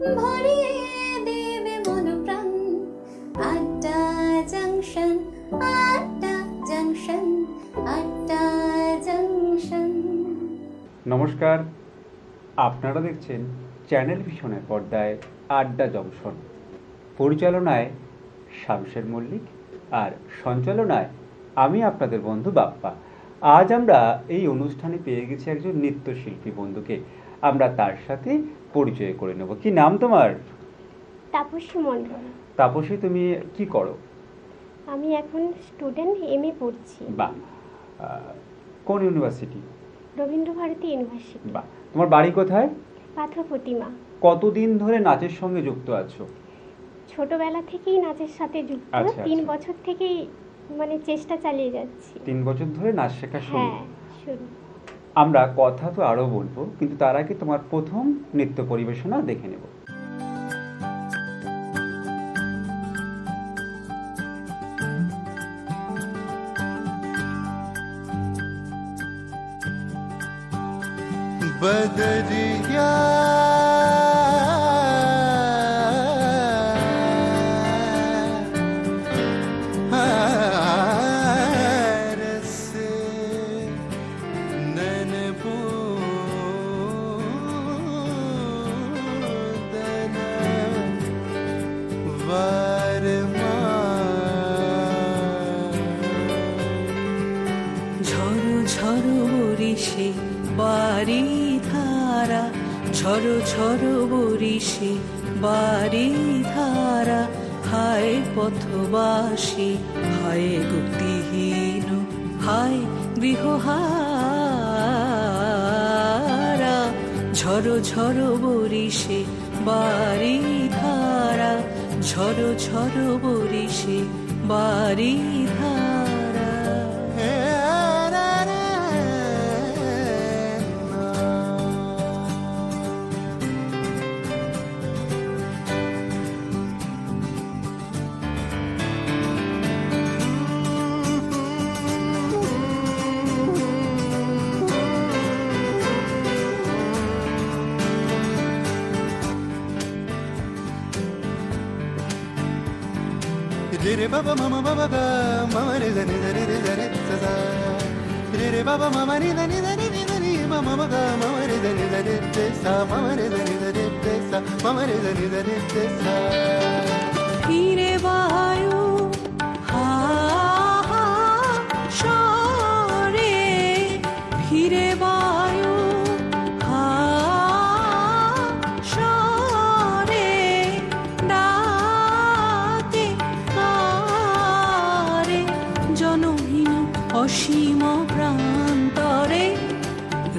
ভরিয়ে দেবে মন প্রাণ। আড্ডা জাংশন, আড্ডা জাংশন, আড্ডা জাংশন। নমস্কার, আপনারা দেখছেন চ্যানেল ভিশনের পর্দায় আড্ডা জংশন। পরিচালনায় শামশের মল্লিক আর সঞ্চালনায় আমি আপনাদের বন্ধু বাপ্পা। আজ আমরা এই অনুষ্ঠানে পেয়ে গেছি একজন নৃত্যশিল্পী বন্ধুকে। আমরা তার সাথে পরিচয় করে নেব। কি নাম তোমার? তাপসী মণ্ডল। তাপসী, তুমি কি করো? আমি এখন স্টুডেন্ট, এমএ পড়ছি। বাহ, কোন ইউনিভার্সিটি? রবীন্দ্রভারতী ইউনিভার্সিটি। বাহ, তোমার বাড়ি কোথায়? পাথর প্রতিমা। কতদিন ধরে নাচের সঙ্গে যুক্ত আছো? ছোটবেলা থেকেই নাচের সাথে যুক্ত। আচ্ছা, 3 আচ্ছা। বছর থেকেই মানে চেষ্টা চালিয়ে যাচ্ছি। 3 বছর ধরে নাচ শেখা শুরু। হ্যাঁ, শুরু। আমরা কথা তো আরো বলবো, কিন্তু তার আগে তোমার প্রথম নৃত্য পরিবেশনা দেখে নেব। बदरिया रसे ननबूदन वारमा ঝরো ঝরো বরিশে বাড়ি ধারা, ঝরো ঝরো বরিশে বাড়ি ধারা। হায় পথবাসী, হায় গতিহীন, হায় গৃহহারা। ঝরো ঝরো বরিশে বাড়ি ধারা, ঝরো ঝরো বরিশে বাড়ি ধারা। रे बाबा मामा बाबा गा मामा रे रे रे रे रे सा रे बाबा मामा रे रे रे रे मामा बाबा मामा रे रे रे रे सा मामा रे रे रे रे सा मामा रे रे रे रे सा। ফিরে বায়ু হা হা সরে, ফিরে বায়ু হা সরে, ডাকে কারে জনহীন অসীম প্রান্তরে।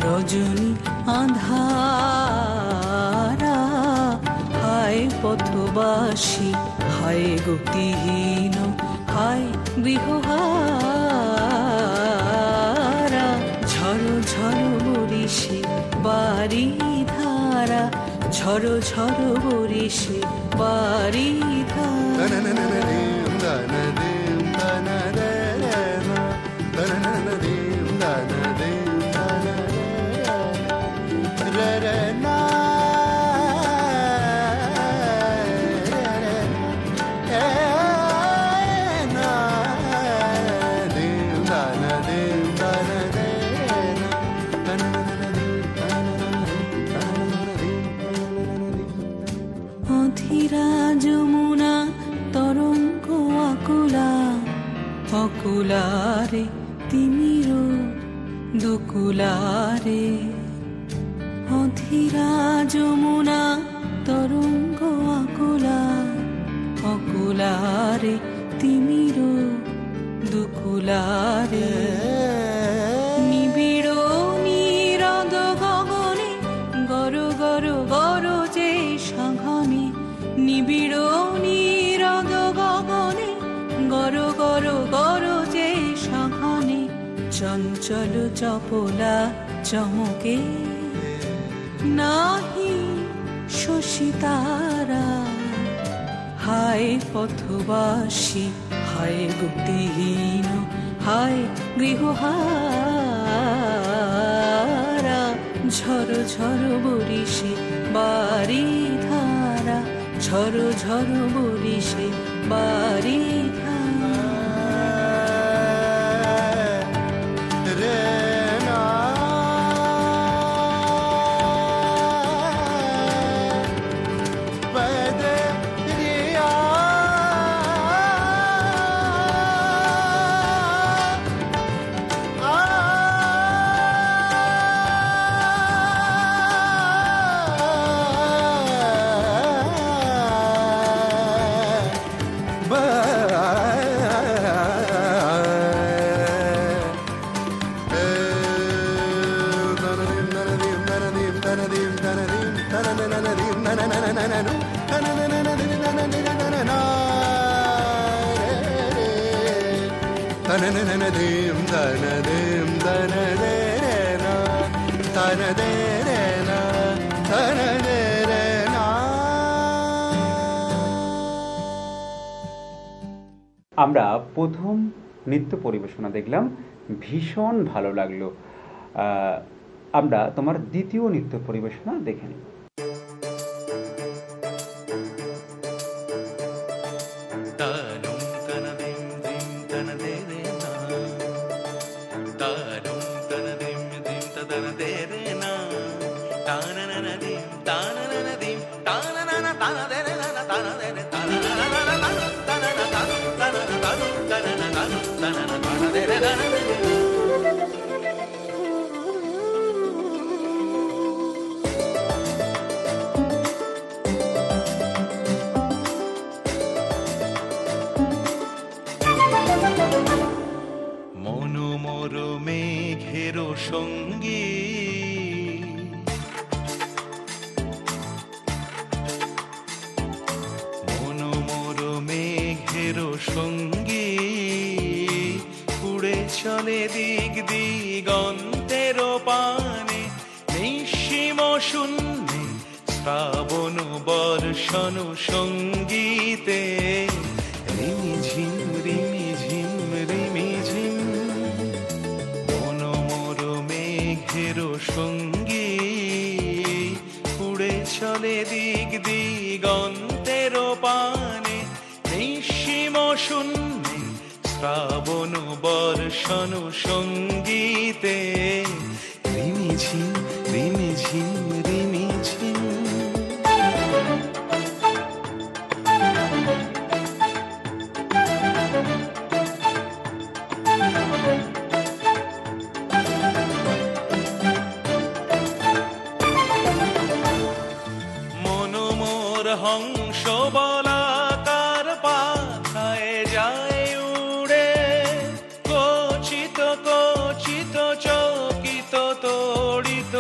রজনী আঁধারা, হায় পথবাসী, হায় গতিহীন, হায় গৃহহারা। ঝরো ঝরো বরিশে বাড়ি ধারা, ঝরো ঝরো বরিশে বাড়ি অধীরা যমুনা তরঙ্গ আকুলা, অকুলারে তিমির দুকুলারে। অধীরা যমুনা তরঙ্গ আকুলা, অকুলারে তিমির দুকুলারে। নিবিড় নীরদ গগনে গর গর গরজে সাঘনে, নিবিড় নীরদ গগনে গর গর গরজে সাঘনে। চঞ্চল চপলা চমকে নাহি শশী তারা, হায় পথবাসী, হায় গতিহীন, হায় গৃহহারা। ঝড় ঝড় বরিশে বাড়ি ধারা। ঝড়ো ঝড়ো বরিশে বাড়ি রে না বদে রিয়া আমরা প্রথম নৃত্য পরিবেশনা দেখলাম, ভীষণ ভালো লাগলো। আমরা তোমার দ্বিতীয় নৃত্য পরিবেশনা দেখে নিই। মনোমর মেঘের সঙ্গী মনোমর মেঘের সঙ্গী উড়ে চলে দিক দিগন্তের পানে নিঃসীম শূন্যে শ্রাবণ বর্ষণ সঙ্গীতে রিমিঝিম রিমিঝিম রিমিঝিম মনোমর মেঘের সঙ্গী উড়ে চলে দিক দিগন্তের পানে নিঃসীম শূন্যে শ্রাবণ বর্ষণ সঙ্গীতে রিমিঝিম রিমিঝিম রিমিঝিম। মনোমর হংস বলাকার পাখায় যায় উড়ে কচিত কচিত চকিত তড়িত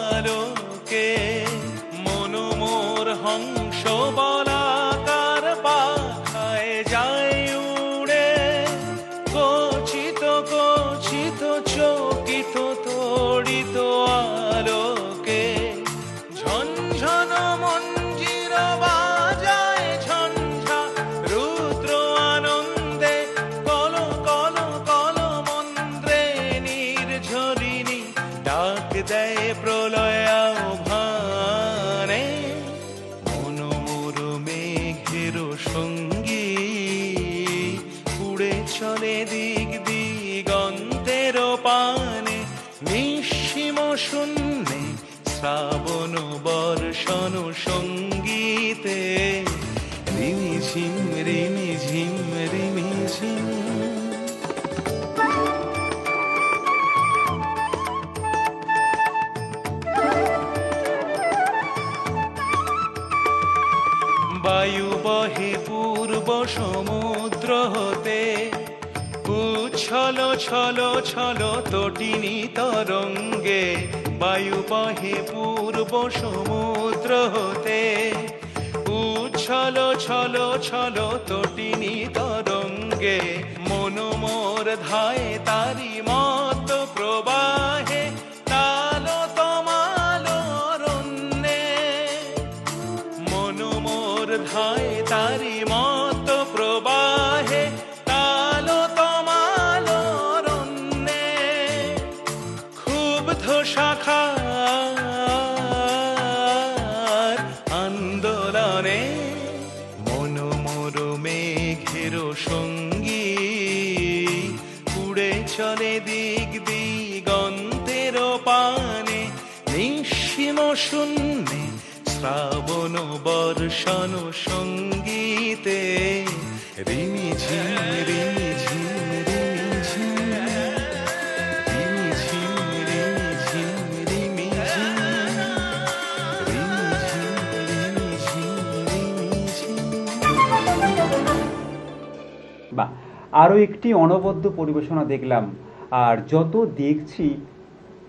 আলোকে মনোমর হংস বলাকার পাখায় যায় উড়ে কচিত কচিত চকিত তড়িত আলোকে ঝনঝন মঞ্জির বাজায় ঝঞ্ঝা রুদ্র আনন্দে কল কল কল মন্ত্রে নির্ঝরিণী ডাক দেয় প্রলয় আহ্বানে মনোমর মেঘের সঙ্গী উড়ে চলে দিক দিগন্তের পানে নিঃসীম শূন্যে শ্রাবণ বর্ষণ সঙ্গীতে রিমিঝিম রিমিঝিম রিমিঝিম। বায়ু বহে পূর্ব সমুদ্র হতে উচ্ছল ছল ছল তটিনী তরঙ্গে বায়ু বহে পূর্ব সমুদ্র হতে উচ্ছল ছল ছল তটিনী তরঙ্গে মনোমর ধায় তারি মত প্রবাহে তালো তমালো রন্যে মনোমর ধায় তারি মত প্রবাহে তালো তমালো রন্যে ক্ষুব্ধ শাখার আন্দোলন দোলনে মনোমর মেঘের সঙ্গী উড়ে চলে দিক দিগন্তের পানে নিঃসীম শূন্যে শ্রাবণ বর্ষণ সঙ্গীতে রিমি ঝিম রিমি ঝিম রিমি ঝিম রিমি ঝিম রিমি ঝিম রিমি ঝিম রিমি ঝিম রিমি ঝিম বাহ, আরও একটি অনবদ্য পরিবেশনা দেখলাম। আর যত দেখছি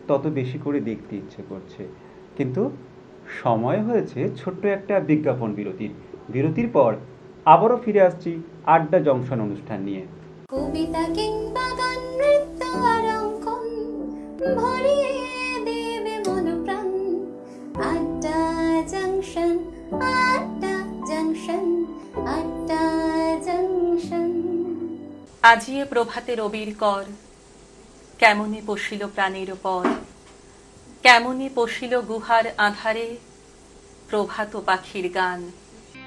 তত বেশি করে দেখতে ইচ্ছে করছে, কিন্তু সময় হয়েছে ছোট্ট একটা বিজ্ঞাপন বিরতির। বিরতির পর আবারও ফিরে আসছি আড্ডা জংশন অনুষ্ঠান নিয়ে। কবিতা কিংবা গান, নৃত্য আর অঙ্কন ভরিয়ে দেবে মন প্রাণ। আড্ডা জংশন, আড্ডা জংশন, আড্ডা জংশন। আজিয়ে প্রভাতে রবির কর, কেমনে পশিল প্রাণের পর, কেমনে পশিল গুহার আধারে প্রভাত পাখির গান।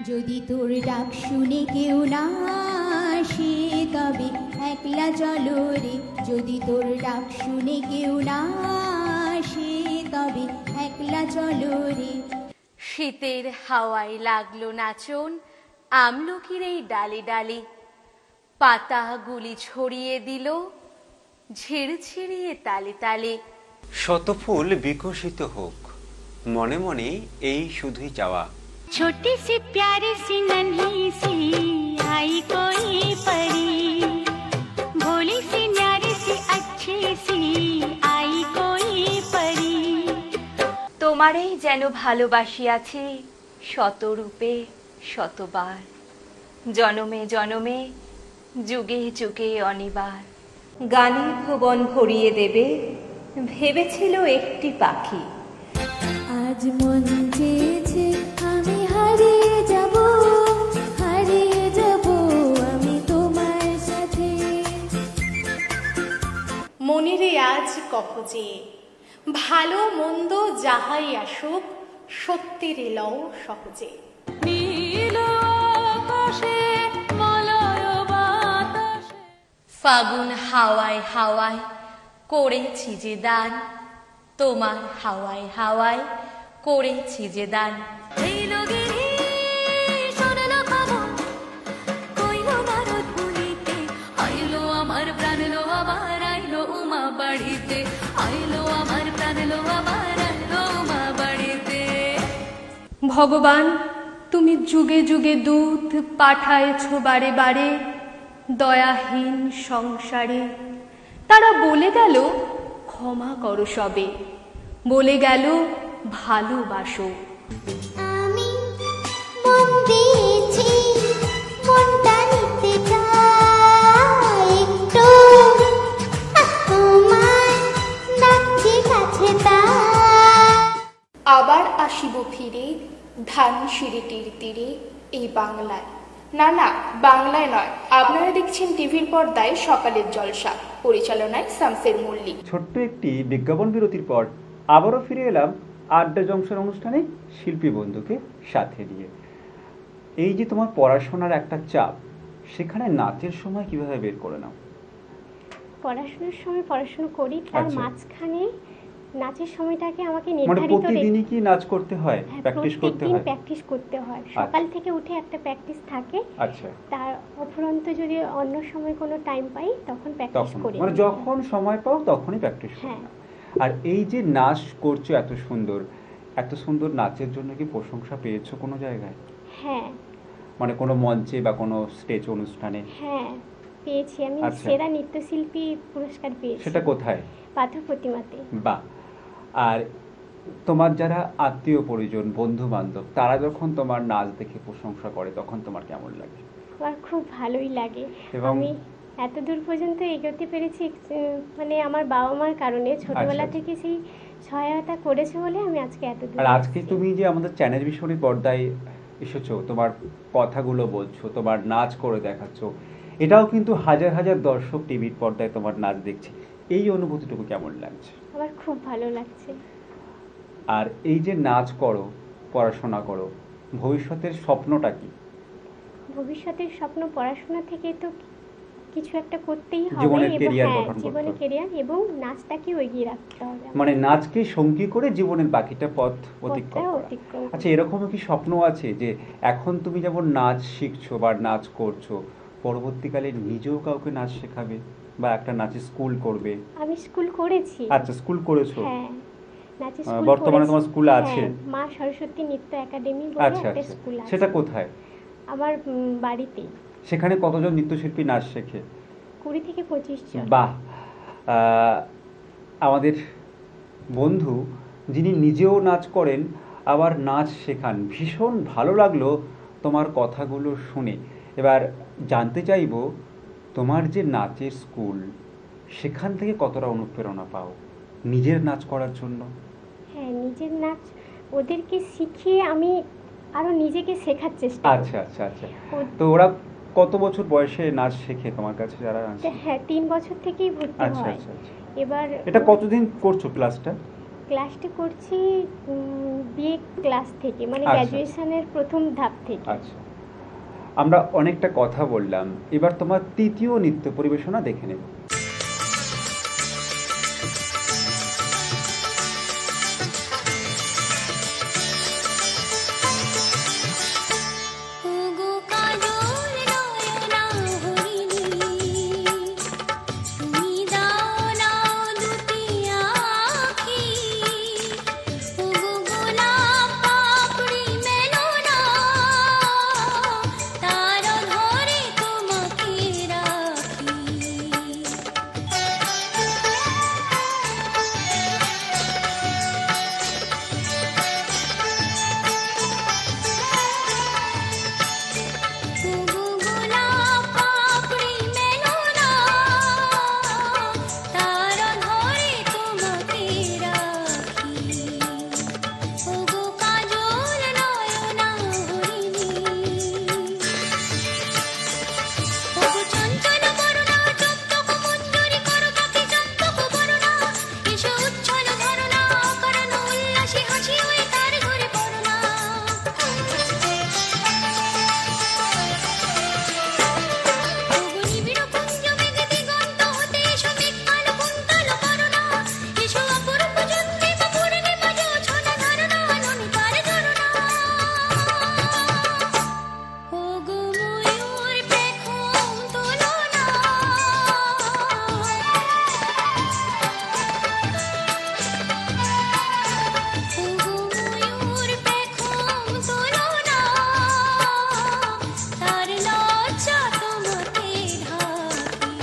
যদি তোর ডাক শুনে কেউ না আসে তবে একলা চলো রে, যদি তোর ডাক শুনে কেউ না আসে তবে একলা চলো রে। শীতের হাওয়ায় লাগলো নাচন আমলকির এই ডালে ডালে, পাতাগুলি ছড়িয়ে দিল ঝিরঝিরিয়ে তালে তালে। শত ফুল বিকশিত হোক, মনে মনে এই শুধুই চাওয়া। छोटी सी प्यारी सी नन्ही सी आई कोई परी, भोली सी न्यारी सी अच्छी सी आई कोई परी। তোমারেই যেন ভালোবাসিয়াছি শতরূপে শতবার, জনমে জনমে যুগে যুগে অনিবার। গানে ভুবন ভরিয়ে দেবে ভেবেছিল একটি পাখি। আজ মন চেয়েছে আমি হারিয়ে যাব, হারিয়ে যাব আমি তোমার সাথে। মনেরে আজ কহ যে ভালো মন্দ যাহাই আসুক সত্যের লও সহজে। ফাগুন হাওয়ায় হাওয়ায় করেছি যে দান, তোমার হাওয়ায় হাওয়ায় করেছি যে দান। আমার প্রাণ লো আবার আইলো উমা বাড়িতে, আইলো আমার প্রাণ লো আবার আইলো উমা বাড়িতে। ভগবান তুমি যুগে যুগে দূত পাঠায়েছ বারে বারে দয়াহীন সংসারে। তারা বলে গেল ক্ষমা করো সবে, বলে গেল ভালোবাসো। আমি মন দিয়েছি, মনটা নিতে চাই একটু, তোমার ডাকছি কাছে তাই। আবার আসিব ফিরে ধান সিঁড়িটির তীরে এই বাংলায়। না না, বাংলায় নয়, আপনারা দেখছেন টিভির পর্দায় সকালের জলসা, পরিচালনায় শামসের মল্লিক। ছোট্ট একটি বিজ্ঞাপন বিরতির পর আবারও ফিরে এলাম আড্ডা জংশন অনুষ্ঠানে শিল্পী বন্ধুকে সাথে নিয়ে। এই যে তোমার পড়াশোনার একটা চাপ, সেখানে নাচের সময় কিভাবে বের করে নাও? পড়াশোনার সময় পড়াশোনা করি, তার আচ্ছা। মাঝখানে নাচের সময়টাকে আমাকে মানে নির্ধারিত প্রতিদিনই কি নাচ করতে হয়, হ্যাঁ, প্র্যাকটিস করতে প্রত্যেকদিন হয়? প্র্যাকটিস করতে হয়। সকাল থেকে উঠে একটা প্র্যাকটিস থাকে, আচ্ছা, তার অফুরন্ত যদি অন্য সময় কোনো টাইম পাই তখন প্র্যাকটিস তখন করি। মানে যখন সময় পাও তখনই প্র্যাকটিস করো। হ্যাঁ। আর এই যে নাচ করছো এত সুন্দর, এত সুন্দর নাচের জন্য কি প্রশংসা পেয়েছো কোনো জায়গায়? হ্যাঁ মানে কোনো মঞ্চে বা কোনো স্টেজ অনুষ্ঠানে? হ্যাঁ পেয়েছি, আমি আচ্ছা। সেরা নৃত্যশিল্পী পুরস্কার পেয়েছি। সেটা কোথায়? পাথর প্রতিমাতে। বাহ। আর তোমার যারা আত্মীয় পরিজন, বন্ধু বান্ধব, তারা যখন তোমার নাচ দেখে প্রশংসা করে তখন তোমার কেমন লাগে? আমার খুব ভালোই লাগে। এবং আমি এত দূর পর্যন্ত এগোতে পেরেছি মানে আমার বাবা মার কারণে, ছোটবেলা আচ্ছা। থেকে সেই সহায়তা করেছে বলে আমি আজকে এত দূর আর আজকে এসেছি। তুমি যে আমাদের চ্যানেল ভিশনের পর্দায় এসেছো, তোমার কথাগুলো বলছো, তোমার নাচ করে দেখাচ্ছো, এটাও কিন্তু হাজার হাজার দর্শক টিভির পর্দায় তোমার নাচ দেখছে। এই অনুভূতিটুকু কেমন লাগছে? আমার খুব ভালো লাগছে। আর এই যে নাচ করো, পড়াশোনা করো, ভবিষ্যতের স্বপ্নটা কি? ভবিষ্যতের স্বপ্ন পড়াশোনা থেকে তো কিছু একটা করতেই হবে, জীবনের এবং career হ্যাঁ, গঠন করতে জীবনে হবে। কেরিয়ার এবং নাচটাকেও এগিয়ে রাখতে হবে আমার। মানে নাচকে সঙ্গী করে জীবনের বাকিটা পথ অতিক্রম পথটা করা। অতিক্রম আচ্ছা, করতে এরকমও কি স্বপ্ন আছে যে এখন তুমি যেমন নাচ শিখছো বা নাচ করছো, পরবর্তীকালে নিজেও কাউকে নাচ শেখাবে বা একটা নাচের স্কুল করবে? আমি স্কুল করেছি। আচ্ছা, স্কুল করেছো? হ্যাঁ, নাচের স্কুল বর্তমানে করেছি। তোমার স্কুল আছে? হ্যাঁ, মা সরস্বতী নৃত্য একাডেমি বলে আচ্ছা একটা আচ্ছা, স্কুল আছে সেটা কোথায়? আমার বাড়িতেই। সেখানে কতজন নৃত্যশিল্পী নাচ শেখে? 20 থেকে 25 জন। বাহ! আমাদের বন্ধু যিনি নিজেও নাচ করেন আবার নাচ শেখান, ভীষণ ভালো লাগলো তোমার কথাগুলো শুনে। এবার জানতে চাইবো তোমার যে নাচের স্কুল, সেখান থেকে কতটা অনুপ্রেরণা পাও নিজের নাচ করার জন্য? হ্যাঁ, নিজের নাচ ওদেরকে শিখিয়ে আমি আরো নিজেকে শেখার চেষ্টা করি। আচ্ছা আচ্ছা আচ্ছা, ও- তো ওরা কত বছর বয়সে নাচ শেখে তোমার কাছে যারা নাচ? হ্যাঁ, 3 বছর থেকেই ভর্তি আচ্ছা হয়। আচ্ছা আচ্ছা, এবার এটা কতদিন করছো ক্লাসটা? ক্লাসটা করছি বিএ ক্লাস থেকে, মানে আচ্ছা। গ্র্যাজুয়েশনের প্রথম ধাপ থেকে। আচ্ছা, আমরা অনেকটা কথা বললাম, এবার তোমার তৃতীয় নৃত্য পরিবেশনা দেখে নেব। ওগো কাজল নয়না হরিণী, তুমি দাও না দুটি আঁখি। ওগো গোলাপ পাপড়ি মেলো না, তার ধরে তোমাকে রাখি। ওগো গোলাপ পাপড়ি মেলো না, তার ধরে তোমাকে রাখি। ওগো কাজল নয়না হরিণী, ওগো চঞ্চল বরণা চম্পক মঞ্জরি করতাকি চম্পক বরণা, এসো উচ্ছল ধরণা করণ উল্লাসী হাসি হয়ে তার ঘরে পড়না। ওগো নিবিড় কুঞ্জ মেঘে দিগন্ত হতে এসো মেঘকাল কুন্তল করুণা, এসো অপরূপ চন্দ্রিমা পূর্ণিমা জোছনা ধারণা নমিতার ঝরনা। ওগো ময়ূর পেখম তোলো না, ওগো ময়ূর পেখম তোলো না, তার লজ্জা তোমাকে ঢাকি।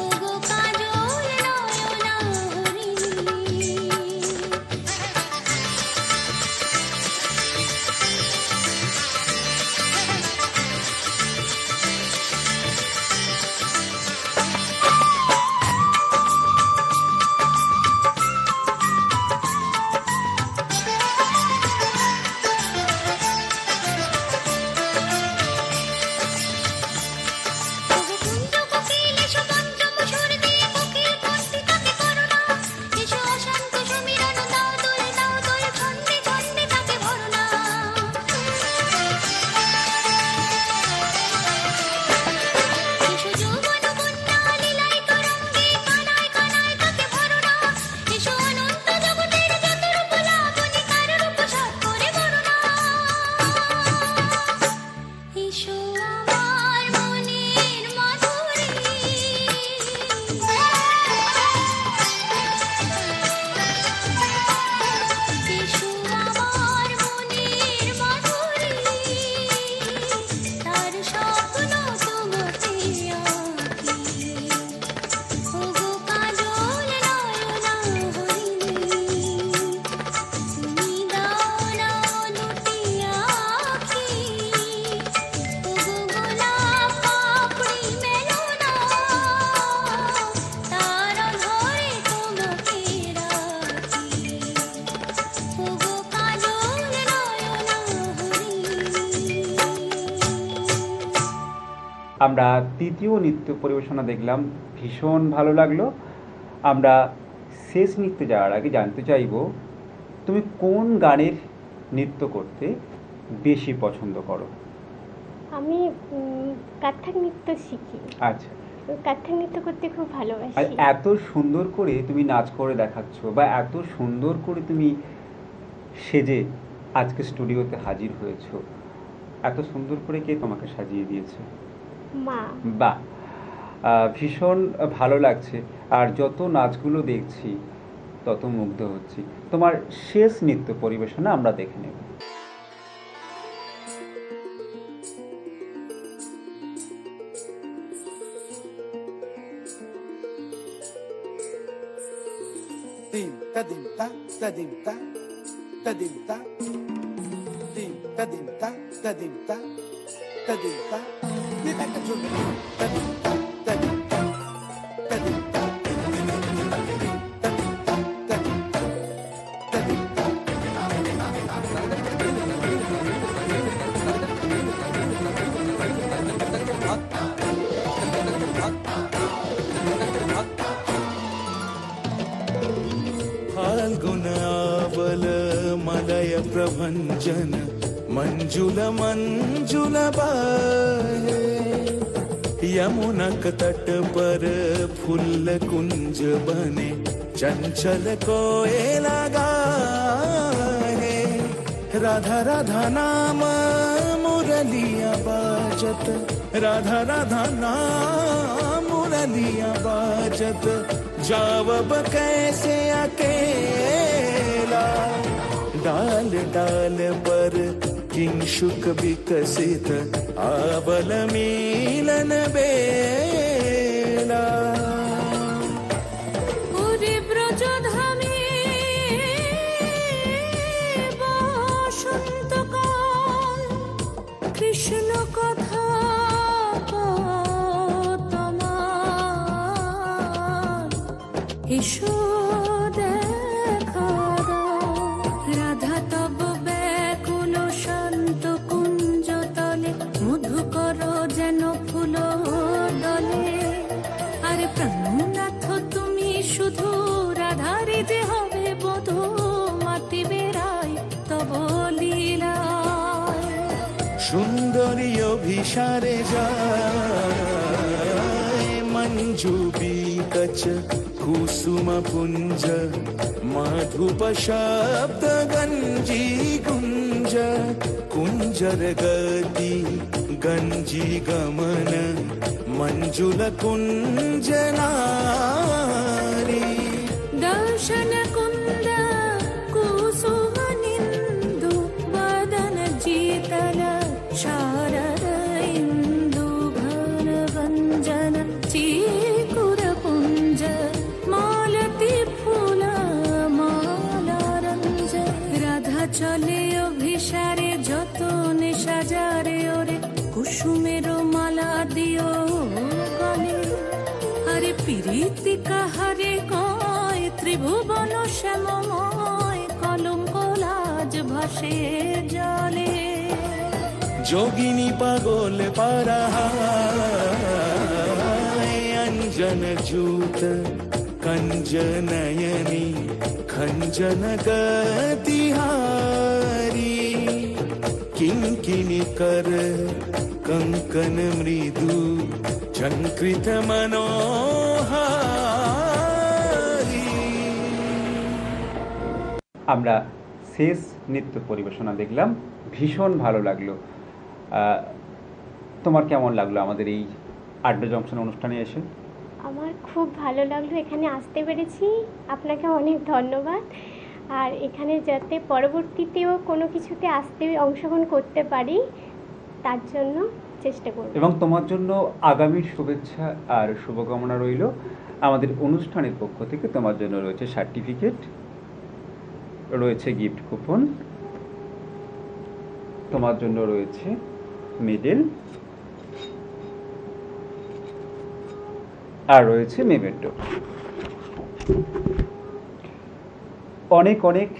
ওগো কাজল নয়না হরিণী। ওগো কুঞ্জ কোকিল এসো পঞ্চম সুর দিয়ে কোকিল কণ্ঠে তাকে করুণা, এসো অশান্ত সমীরণ দাও দোল ছন্দে ছন্দে তাকে ভরনা। এসো যৌবন বন্যা লীলায় তরঙ্গে কানায় কানায় তাকে ভরনা, এসো অনন্ত জগতের যত রূপ লাবণী তার রূপ সাত করে বরণা। এসো আমার মনের মাধুরী, এসো আমার মনের মাধুরী, তার স্বপ্ন তোমাকে আঁকি। ওগো কাজল নয়না হরিণী, তুমি দাও না দুটি আঁখি। ওগো গোলাপ পাপড়ি মেলো না, তার ধরে তোমাকে রাখি। ওগো কাজল নয়না হরিণী। আমরা তৃতীয় নৃত্য পরিবেশনা দেখলাম, ভীষণ ভালো লাগলো। আমরা শেষ নৃত্যে যাওয়ার আগে জানতে চাইবো তুমি কোন গানের নৃত্য করতে বেশি পছন্দ করো? আমি কত্থক নৃত্য শিখি। আচ্ছা, কত্থক নৃত্য করতে খুব আর ভালোবাসি। এত সুন্দর করে তুমি নাচ করে দেখাচ্ছ, বা এত সুন্দর করে তুমি সেজে আজকে স্টুডিওতে হাজির হয়েছো, এত সুন্দর করে কে তোমাকে সাজিয়ে দিয়েছে? মা। বাহ, ভীষণ ভালো লাগছে। আর যত নাচগুলো দেখছি তত মুগ্ধ হচ্ছি। তোমার শেষ নৃত্য পরিবেশনা আমরা দেখে নেব। Dim ta dim ta ta dim ta ta dim ta dim ta dim ta ta dim ta ta dim ta ni ta ka chun ta dim ta ta dim ta ta dim ta फाल्गुनावल मलय प्रभंजन मंजुल मंजुल बाहे यमुनक तट पर फूल कुंज बने चंचल कोयला गाहे राधा राधा नाम मुरलिया बाजत राधा राधा नाम मुरलिया बाजत जावब कैसे अकेला डाल डाल पर किंशुक विकसित आवल मिलन बेला ওরে ব্রজধামে বসন্তকাল কৃষ্ণ কথা তোমার এসো দেখা দাও রাধা তব ব্যাকুল শান্ত কুঞ্জ তলে মধুকর যেন ফুল দলে আরে প্রাণনাথ তুমি শুধু রাধারে যে হবে বধূ মাতি বেড়াই তব লীলা সুন্দরী অভিসারে যায় মঞ্জু বিকচ কুসুম পুঞ্জ মাধুপ শব্দ গঞ্জি কুঞ্জ কুঞ্জর গতি গঞ্জি গমন মঞ্জুল কুঞ্জ নারী দর্শন কুন্দ কুসুম নিন্দু বদন जीतल शारद इंदु घन भंजन चीकुर पुंज मालती फूल माला रंज राधा चले अभिसारे যতনে সাজারে ওরে কুসুমের মালা দিও গলে আরে প্রীতি কাহারে কয় ত্রিভুবন শ্যামময় কলঙ্ক লাজ ভাসে জলে যোগিনী পাগল পারাহায় অঞ্জন জূত कंजनयनी खंजन गतिहारी किंकिनी कर कंकन मृदु झंकृत मनोहारी। আমরা শেষ নৃত্য পরিবেশনা দেখলাম, ভীষণ ভালো লাগলো। তোমার কেমন লাগলো আমাদের এই আড্ডা জংশন অনুষ্ঠানে এসে? আমার খুব ভালো লাগলো, এখানে আসতে পেরেছি, আপনাকে অনেক ধন্যবাদ। আর এখানে যাতে পরবর্তীতেও কোনো কিছুতে আসতে অংশগ্রহণ করতে পারি তার জন্য চেষ্টা করব। এবং তোমার জন্য আগামী শুভেচ্ছা আর শুভকামনা রইল। আমাদের অনুষ্ঠানের পক্ষ থেকে তোমার জন্য রয়েছে সার্টিফিকেট, রয়েছে গিফট কুপন, তোমার জন্য রয়েছে মেডেল, আর রয়েছে মেমেন্টো। অনেক অনেক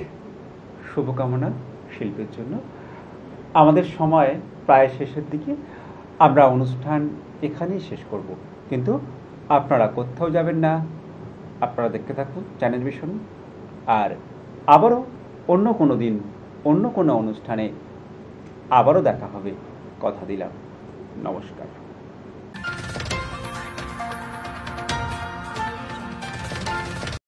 শুভকামনা শিল্পের জন্য। আমাদের সময় প্রায় শেষের দিকে, আমরা অনুষ্ঠান এখানেই শেষ করব, কিন্তু আপনারা কোথাও যাবেন না, আপনারা দেখতে থাকুন চ্যানেল ভিশন। আর আবারও অন্য কোনো দিন অন্য কোনো অনুষ্ঠানে আবারও দেখা হবে, কথা দিলাম। নমস্কার।